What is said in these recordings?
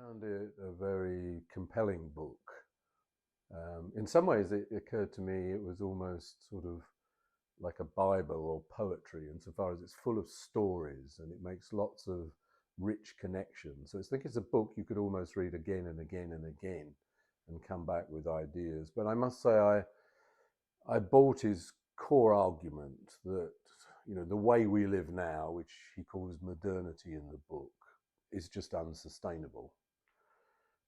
Found it a very compelling book. In some ways, it occurred to me it was almost sort of like a Bible or poetry, insofar as it's full of stories and it makes lots of rich connections. So I think it's a book you could almost read again and again and again and come back with ideas. But I must say, I bought his core argument that the way we live now, which he calls modernity in the book, is just unsustainable.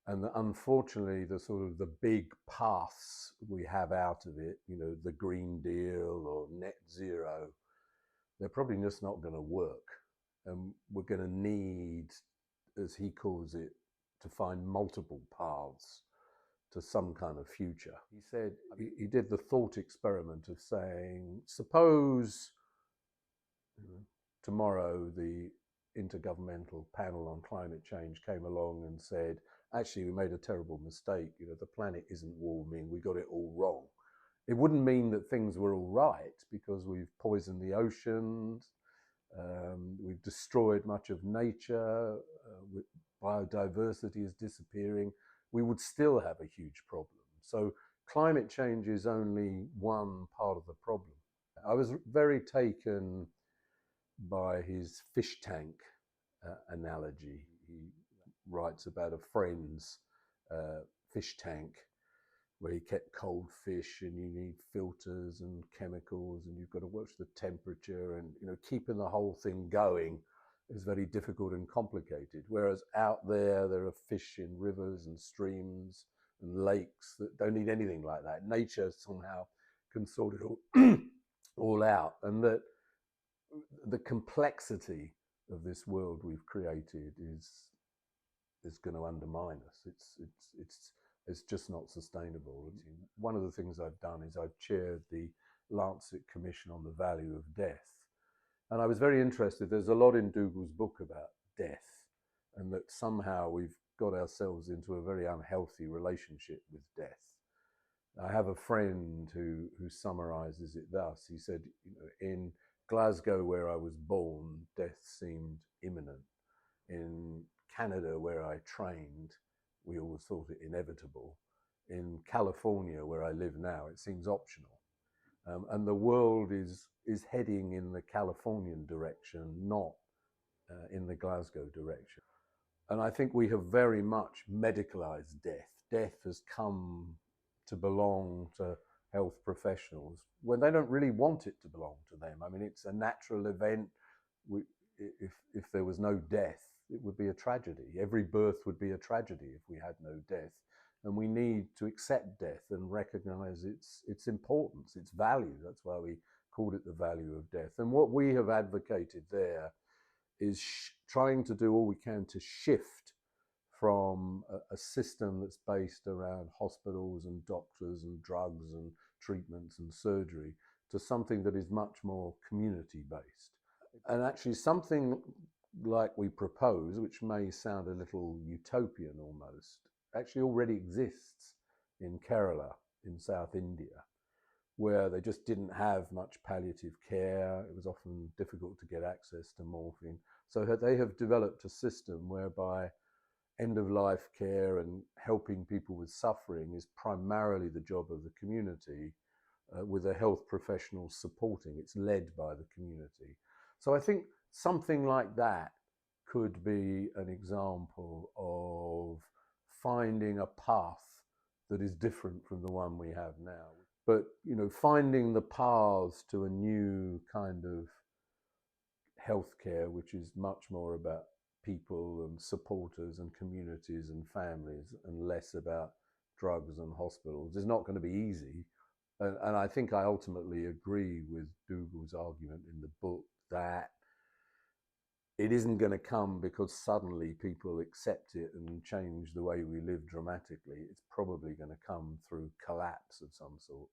And unfortunately, the sort of the big paths we have out of it, the Green Deal or net zero, they're probably just not going to work. And we're going to need, as he calls it, to find multiple paths to some kind of future. He said, he did the thought experiment of saying, suppose tomorrow the Intergovernmental Panel on Climate Change came along and said, actually, we made a terrible mistake. The planet isn't warming. We got it all wrong. It wouldn't mean that things were all right, because we've poisoned the oceans, we've destroyed much of nature, biodiversity is disappearing. We would still have a huge problem. So climate change is only one part of the problem. I was very taken by his fish tank analogy. He writes about a friend's fish tank where he kept cold fish, and you need filters and chemicals, and you've got to watch the temperature, and keeping the whole thing going is very difficult and complicated. Whereas out there are fish in rivers and streams and lakes that don't need anything like that. Nature somehow can sort it all out, and that the complexity of this world we've created is going to undermine us. It's just not sustainable. One of the things I've done is I've chaired the Lancet Commission on the Value of Death. And I was very interested. There's a lot in Dougald's book about death, and that somehow we've got ourselves into a very unhealthy relationship with death. I have a friend who summarizes it thus. He said, in Glasgow, where I was born, death seemed imminent. In Canada, where I trained, we always thought it inevitable. In California, where I live now, it seems optional. And the world is heading in the Californian direction, not in the Glasgow direction. And I think we have very much medicalized death. Death has come to belong to health professionals when they don't really want it to belong to them. I mean, it's a natural event. If there was no death, it would be a tragedy. Every birth would be a tragedy if we had no death. And we need to accept death and recognize its importance, its value. That's why we called it the value of death. And what we have advocated there is trying to do all we can to shift from a system that's based around hospitals and doctors and drugs and treatments and surgery to something that is much more community-based. And actually something like we propose, which may sound a little utopian almost, actually already exists in Kerala in South India, where they just didn't have much palliative care. It was often difficult to get access to morphine. So they have developed a system whereby end-of-life care and helping people with suffering is primarily the job of the community, with a health professional supporting. It's led by the community. So I think something like that could be an example of finding a path that is different from the one we have now. But, finding the paths to a new kind of healthcare, which is much more about people and supporters and communities and families, and less about drugs and hospitals, is not going to be easy. And I think I ultimately agree with Dougald's argument in the book that it isn't going to come because suddenly people accept it and change the way we live dramatically. It's probably going to come through collapse of some sort.